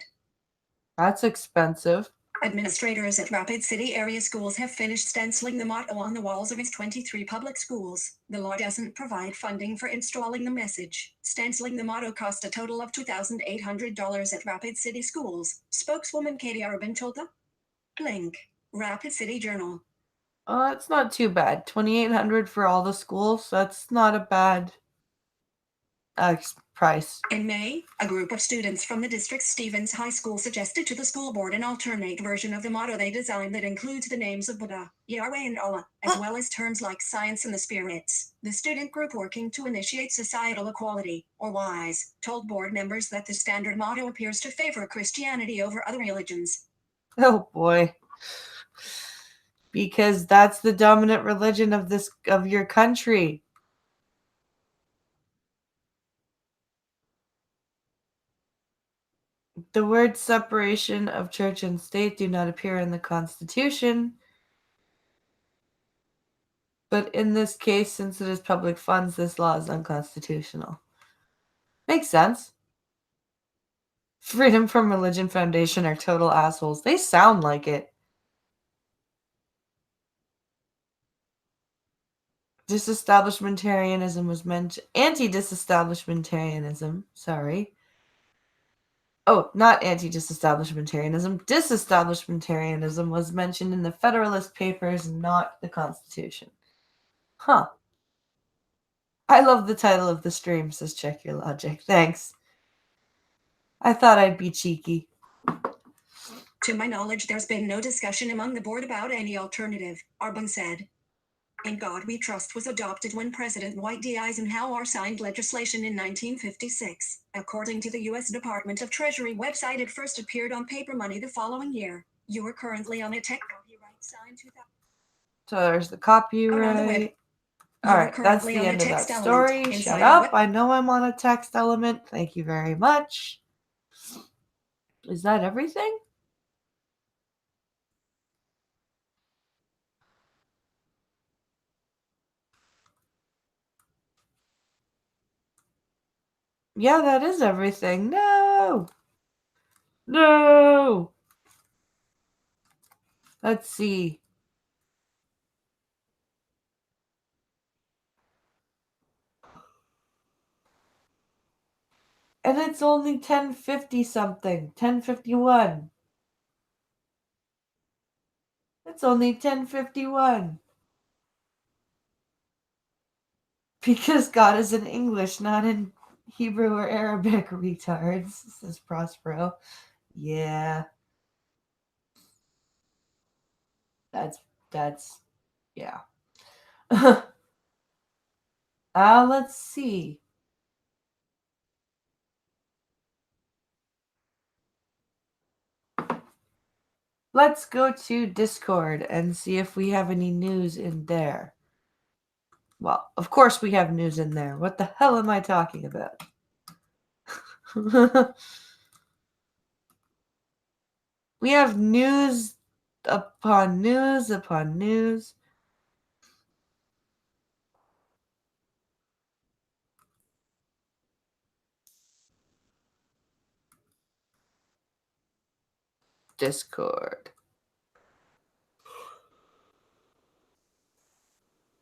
That's expensive. Administrators at Rapid City area schools have finished stenciling the motto on the walls of its 23 public schools. The law doesn't provide funding for installing the message. Stenciling the motto cost a total of $2,800 at Rapid City schools, spokeswoman Katie Arbin told the Link. Rapid City Journal. It's not too bad. $2,800 for all the schools. That's not a bad price. In May, a group of students from the district's Stevens High School suggested to the school board an alternate version of the motto they designed that includes the names of Buddha, Yahweh, and Allah, as well as terms like science and the spirits. The student group working to initiate societal equality, or WISE, told board members that the standard motto appears to favor Christianity over other religions. Oh boy. Because that's the dominant religion of your country. The words separation of church and state do not appear in the Constitution, but in this case, since it is public funds, this law is unconstitutional. Makes sense. Freedom from Religion Foundation are total assholes. They sound like it. Disestablishmentarianism was mentioned. Anti-disestablishmentarianism, sorry. Oh, not anti-disestablishmentarianism. Disestablishmentarianism was mentioned in the Federalist Papers, not the Constitution. Huh. I love the title of the stream, says Check Your Logic. Thanks. I thought I'd be cheeky. To my knowledge, there's been no discussion among the board about any alternative, Arbon said. In God We Trust was adopted when President Dwight D. Eisenhower signed legislation in 1956. According to the U.S. Department of Treasury website, it first appeared on paper money the following year. You are currently on a tech copyright signed 2000. So there's the copyright. Alright, that's the end of that story. Shut up. I know I'm on a text element. Thank you very much. Is that everything? Yeah, that is everything. No! No! Let's see. And it's only 10:50 something. 10:51. It's only 10:51. Because God is in English, not in Hebrew or Arabic, retards, says Prospero. Yeah. That's, yeah. Let's see. Let's go to Discord and see if we have any news in there. Well, of course we have news in there. What the hell am I talking about? We have news upon news upon news. Discord.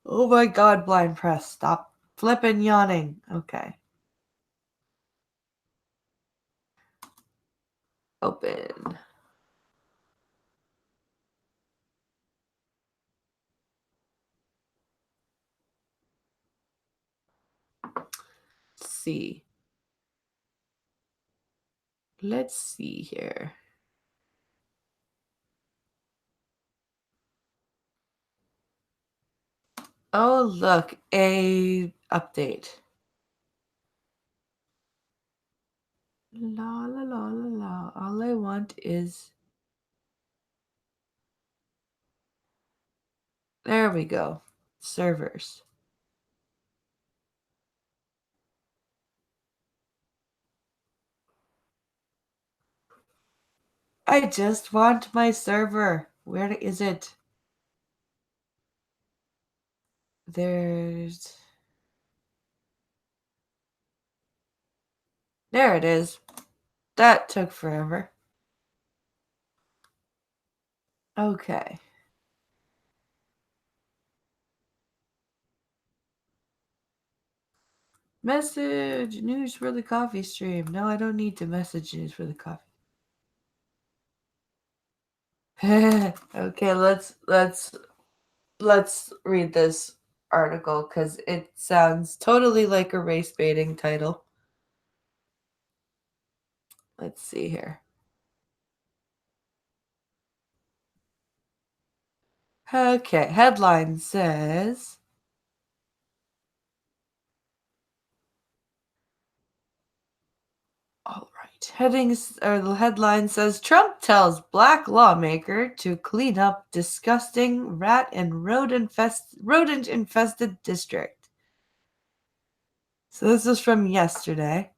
Oh my god, Blind Press. Stop flipping yawning. Okay. Open. Let's see. Let's see here. Oh, look, a update. La la la la la. All I want is. There we go. Servers. I just want my server. Where is it? There's. There it is. That took forever. Okay. Message news for the coffee stream. No, I don't need to message news for the coffee. Okay, let's read this article because it sounds totally like a race baiting title. Let's see here. Okay, headline says. All right, the headline says Trump tells black lawmaker to clean up disgusting rat and rodent infested district. So this is from yesterday.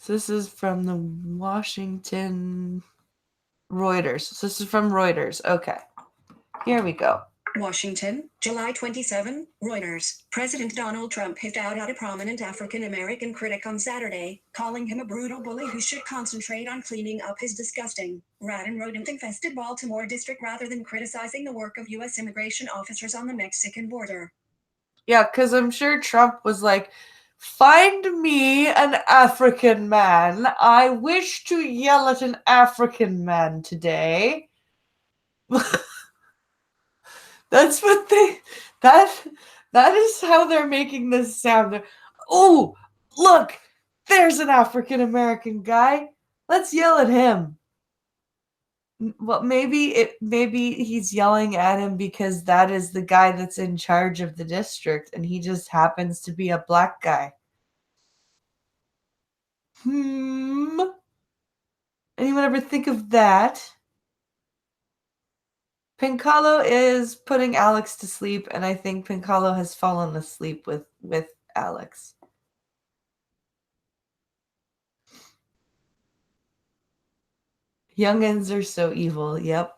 So this is from the Washington Reuters. So this is from Reuters. Okay. Here we go. Washington, July 27, Reuters. President Donald Trump hit out at a prominent African American critic on Saturday, calling him a brutal bully who should concentrate on cleaning up his disgusting, rat and rodent-infested Baltimore district rather than criticizing the work of U.S. immigration officers on the Mexican border. Yeah, because I'm sure Trump was like, find me an African man. I wish to yell at an African man today. That's what that is how they're making this sound. Oh, look, there's an African American guy. Let's yell at him. Well, maybe he's yelling at him because that is the guy that's in charge of the district and he just happens to be a black guy. Anyone ever think of that? Pincalo is putting Alex to sleep, and I think Pincalo has fallen asleep with Alex. Youngins are so evil. Yep.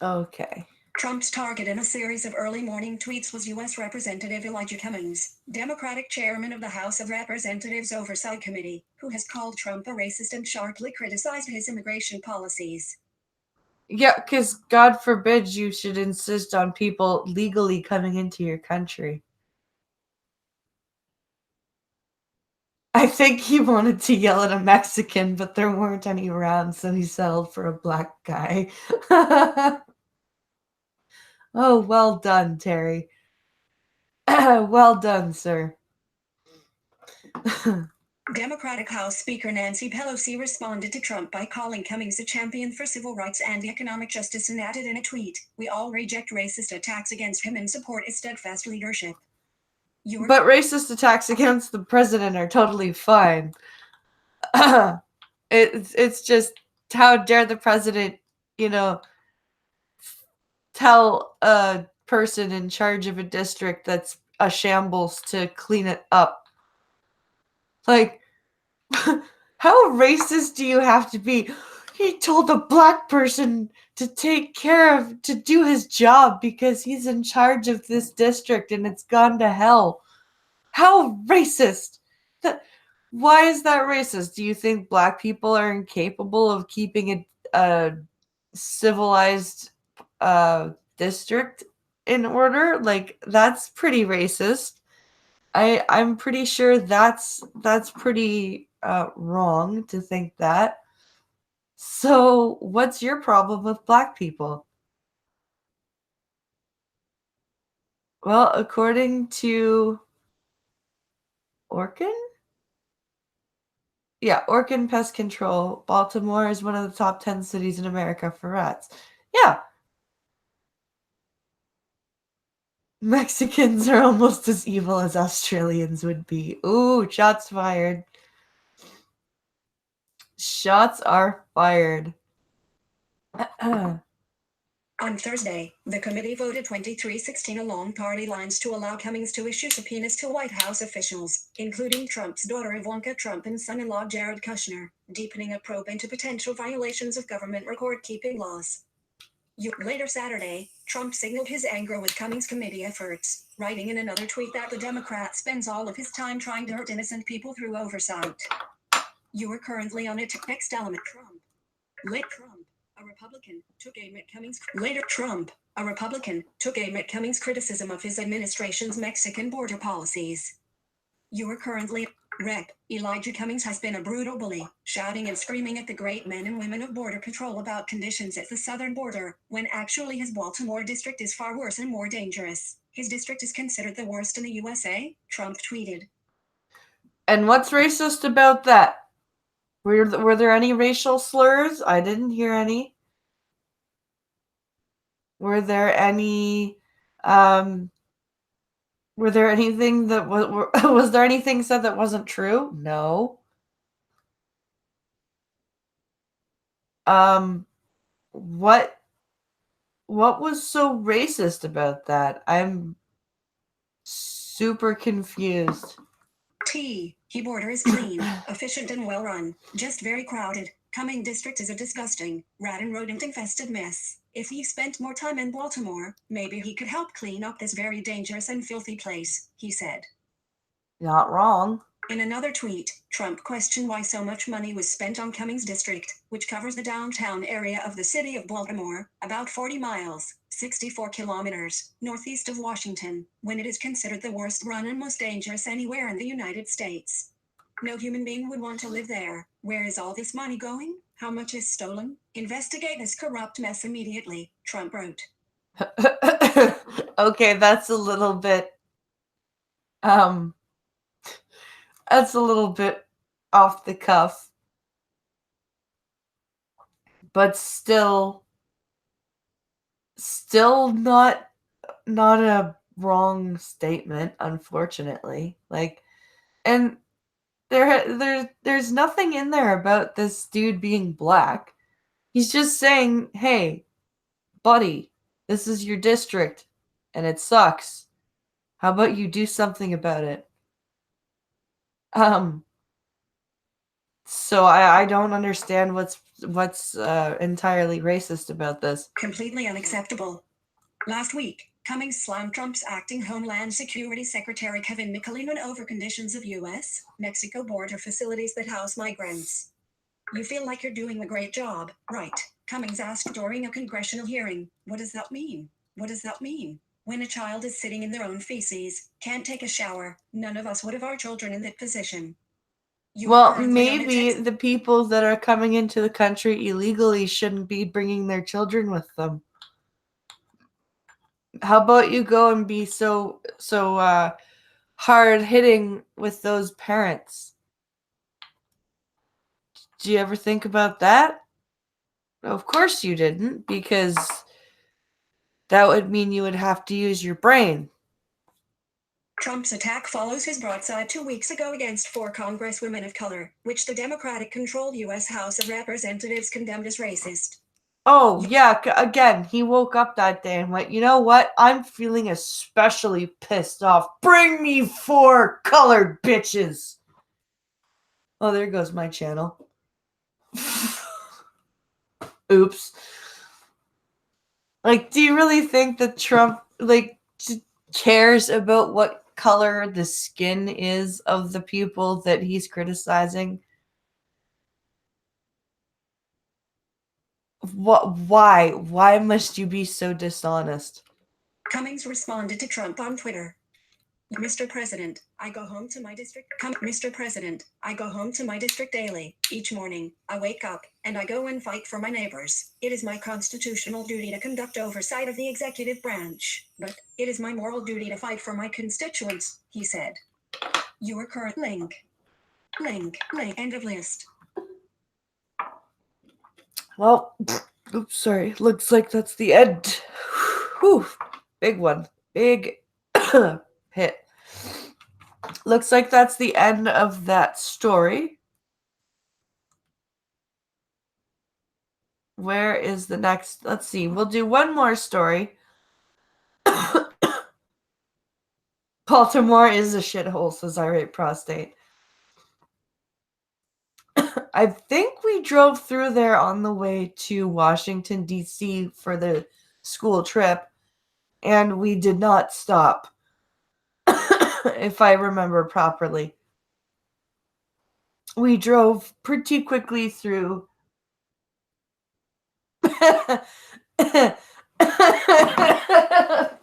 Okay. Trump's target in a series of early morning tweets was U.S. Representative Elijah Cummings, Democratic chairman of the House of Representatives Oversight Committee, who has called Trump a racist and sharply criticized his immigration policies. Yeah, because God forbid you should insist on people legally coming into your country. I think he wanted to yell at a Mexican, but there weren't any around, so he settled for a black guy. Oh, well done, Terry. Well done, sir. Democratic House Speaker Nancy Pelosi responded to Trump by calling Cummings a champion for civil rights and economic justice and added in a tweet, "We all reject racist attacks against him and support his steadfast leadership." But racist attacks against the president are totally fine. It's just, how dare the president, tell a person in charge of a district that's a shambles to clean it up. Like, how racist do you have to be? He told a black person to to do his job because he's in charge of this district and it's gone to hell. How racist! Why is that racist? Do you think black people are incapable of keeping a civilized district in order? Like, that's pretty racist. I'm pretty sure that's pretty wrong to think that. So, what's your problem with black people? Well, according to Orkin? Yeah, Orkin Pest Control, Baltimore is one of the top 10 cities in America for rats. Yeah. Mexicans are almost as evil as Australians would be. Ooh, shots fired. Shots are fired. On Thursday, the committee voted 23-16 along party lines to allow Cummings to issue subpoenas to White House officials, including Trump's daughter Ivanka Trump and son-in-law Jared Kushner, deepening a probe into potential violations of government record-keeping laws. Later Saturday, Trump signaled his anger with Cummings' committee efforts, writing in another tweet that the Democrat spends all of his time trying to hurt innocent people through oversight. "You are currently on a text element." A Republican, took aim at Cummings. Later, Trump, a Republican, took aim at Cummings' criticism of his administration's Mexican border policies. "You are currently..." Rep. Elijah Cummings has been a brutal bully, shouting and screaming at the great men and women of Border Patrol about conditions at the southern border, when actually his Baltimore district is far worse and more dangerous. His district is considered the worst in the USA, Trump tweeted. And what's racist about that? Were there any racial slurs? I didn't hear any. Were there any were there anything that was there anything said that wasn't true? No. Um what was so racist about that? I'm super confused. T. He border is clean, efficient, and well run, just very crowded. Cumming district is a disgusting, rat and rodent infested mess. If he spent more time in Baltimore, maybe he could help clean up this very dangerous and filthy place, he said. Not wrong. In another tweet, Trump questioned why so much money was spent on Cummings district, which covers the downtown area of the city of Baltimore, about 40 miles, 64 kilometers, northeast of Washington, when it is considered the worst run and most dangerous anywhere in the United States. No human being would want to live there. Where is all this money going? How much is stolen? Investigate this corrupt mess immediately, Trump wrote. Okay, that's a little bit um that's a little bit off the cuff, but still not a wrong statement, unfortunately. Like, and there's nothing in there about this dude being black. He's just saying, "Hey, buddy, this is your district and it sucks. How about you do something about it?" Um so I don't understand what's entirely racist about this. Completely unacceptable. Last week, Cummings slammed Trump's acting Homeland Security Secretary Kevin McAleenan over conditions of U.S. Mexico border facilities that house migrants. You feel like you're doing a great job, right? Cummings asked during a congressional hearing. What does that mean? What does that mean? When a child is sitting in their own feces, can't take a shower, none of us would have our children in that position. Well, maybe the people that are coming into the country illegally shouldn't be bringing their children with them. How about you go and be so hard hitting with those parents? Do you ever think about that? Of course you didn't, because that would mean you would have to use your brain. Trump's attack follows his broadside 2 weeks ago against 4 congresswomen of color, which the Democratic-controlled U.S. House of Representatives condemned as racist. Oh, yeah, again, he woke up that day and went, "You know what? I'm feeling especially pissed off. Bring me 4 colored bitches." Oh, there goes my channel. Oops. Like, do you really think that Trump, like, cares about what color the skin is of the people that he's criticizing? What? Why? Why must you be so dishonest? Cummings responded to Trump on Twitter. Mr. President, I go home to my district. Mr. President, I go home to my district daily. Each morning, I wake up and I go and fight for my neighbors. It is my constitutional duty to conduct oversight of the executive branch, but it is my moral duty to fight for my constituents, he said. Your current link. End of list. Well, oops, sorry. Looks like that's the end. Whew, big one. Big hit. Looks like that's the end of that story. Where is the next? Let's see. We'll do one more story. Baltimore is a shithole, says Irate Prostate. I think we drove through there on the way to Washington, D.C. for the school trip, and we did not stop, if I remember properly. We drove pretty quickly through.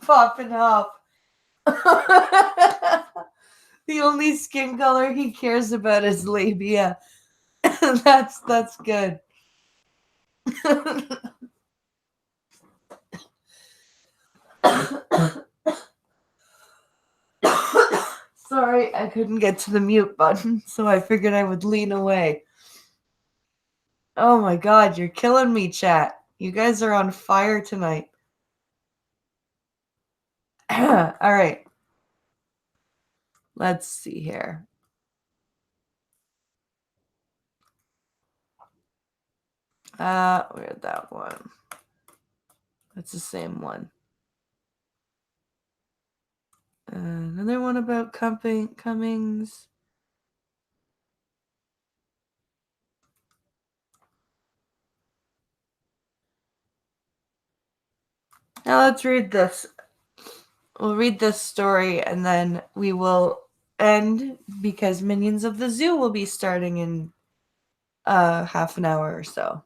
Popping up. The only skin color he cares about is labia. That's good. Sorry, I couldn't get to the mute button, so I figured I would lean away. Oh my god, you're killing me, chat. You guys are on fire tonight. All right. Let's see here. Where'd that one? That's the same one. Another one about Cummings. Now let's read this. We'll read this story and then we will end because Minions of the Zoo will be starting in half an hour or so.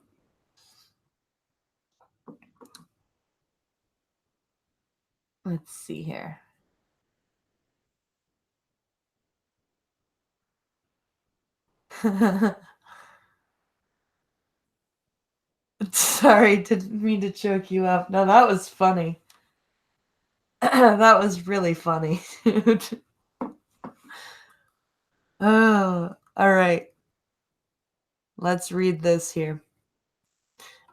Let's see here. Sorry, didn't mean to choke you up. No, that was funny. That was really funny, dude. Oh, all right. Let's read this here.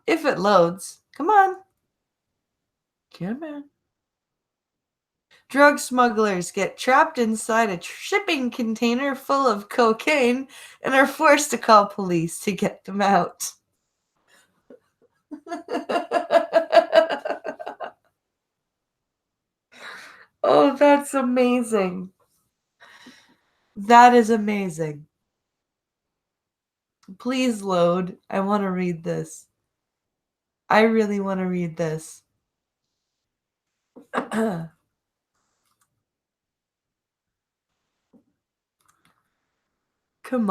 If it loads, come on. Come on. Drug smugglers get trapped inside a shipping container full of cocaine and are forced to call police to get them out. Oh, that's amazing. That is amazing. Please load. I want to read this. I really want to read this. Come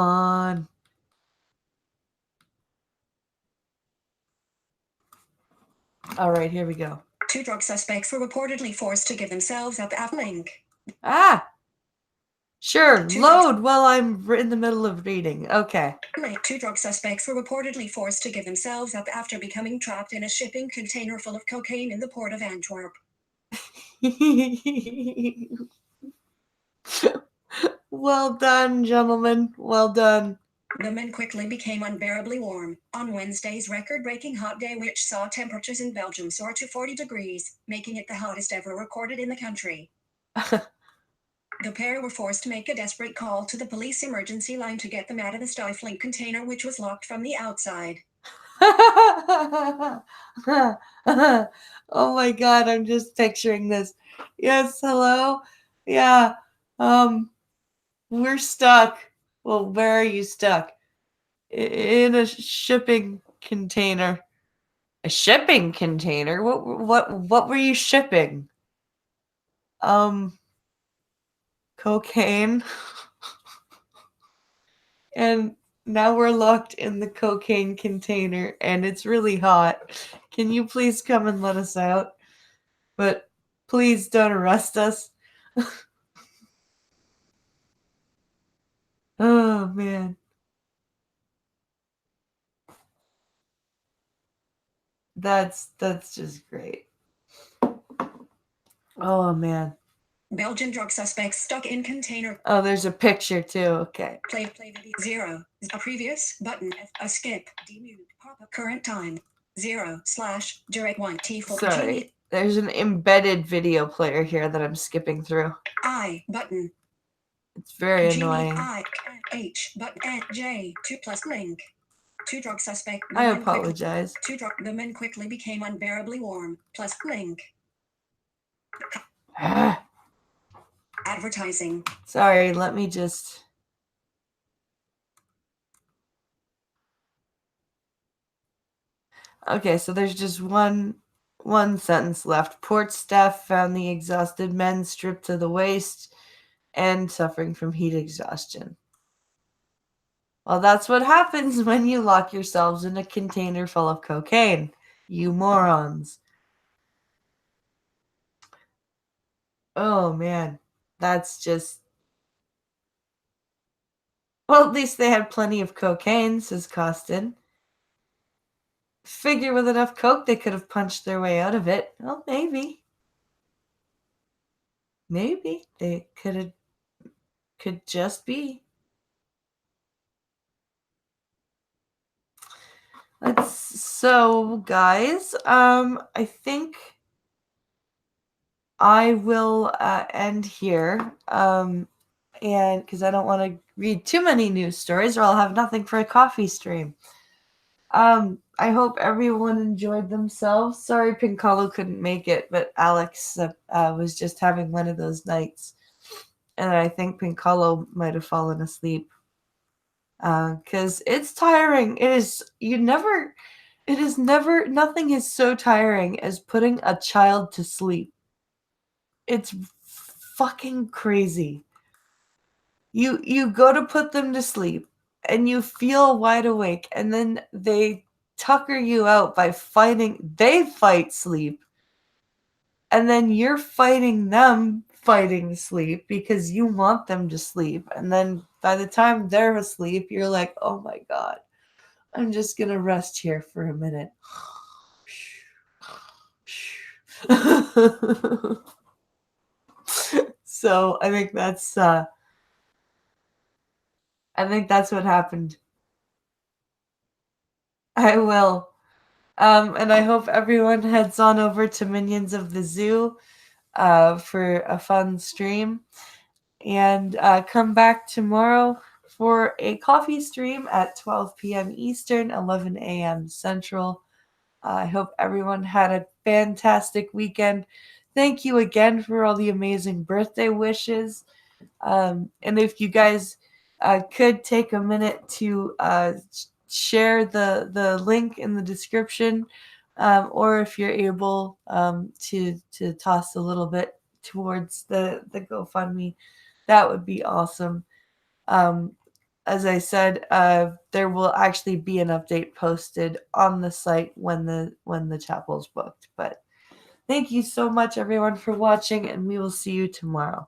on. All right, here we go. 2 drug suspects were reportedly forced to give themselves up after link. Ah! Sure, load while I'm in the middle of reading. Okay. 2 drug suspects were reportedly forced to give themselves up after becoming trapped in a shipping container full of cocaine in the port of Antwerp. Well done, gentlemen. Well done. The men quickly became unbearably warm on Wednesday's record-breaking hot day, which saw temperatures in Belgium soar to 40 degrees, making it the hottest ever recorded in the country. The pair were forced to make a desperate call to the police emergency line to get them out of the stifling container, which was locked from the outside. Oh my god, I'm just picturing this. Yes, hello? Yeah. We're stuck. Well, where are you stuck? In a shipping container. A shipping container? What were you shipping? Cocaine. And now we're locked in the cocaine container and it's really hot. Can you please come and let us out? But please don't arrest us. Oh man. That's just great. Oh man. Belgian drug suspects stuck in container. Oh, there's a picture too. Okay. Play video 0. A previous button. A skip. Demute. Pop up current time. 0/direct 1 T4. Sorry. There's an embedded video player here that I'm skipping through. I button. It's very annoying. I H button J 2 plus link. 2 drug suspect. I apologize. The men quickly became unbearably warm. Plus link. Advertising. Sorry, let me just. Okay, so there's just one sentence left. Port staff found the exhausted men stripped to the waist and suffering from heat exhaustion. Well, that's what happens when you lock yourselves in a container full of cocaine, you morons. Oh man, that's just. Well, at least they had plenty of cocaine, says Costin. Figure with enough coke they could have punched their way out of it. Well, maybe. Maybe they could just be. So guys, I think I will end here. And because I don't want to read too many news stories or I'll have nothing for a coffee stream. I hope everyone enjoyed themselves. Sorry Pincalo couldn't make it, but Alex was just having one of those nights. And I think Pincalo might have fallen asleep. Because it's tiring. It is never, nothing is so tiring as putting a child to sleep. It's fucking crazy. You go to put them to sleep and you feel wide awake and then they tucker you out by fighting, they fight sleep, and then you're fighting them fighting sleep because you want them to sleep, and then by the time they're asleep you're like, oh my god, I'm just gonna rest here for a minute. So I think that's what happened. I will. And I hope everyone heads on over to Minions of the Zoo for a fun stream. And come back tomorrow for a coffee stream at 12 p.m. Eastern, 11 a.m. Central. I hope everyone had a fantastic weekend. Thank you again for all the amazing birthday wishes. And if you guys could take a minute to share the link in the description, or if you're able to toss a little bit towards the GoFundMe, that would be awesome. Um, as I said, there will actually be an update posted on the site when the chapel's booked. But thank you so much, everyone, for watching, and we will see you tomorrow.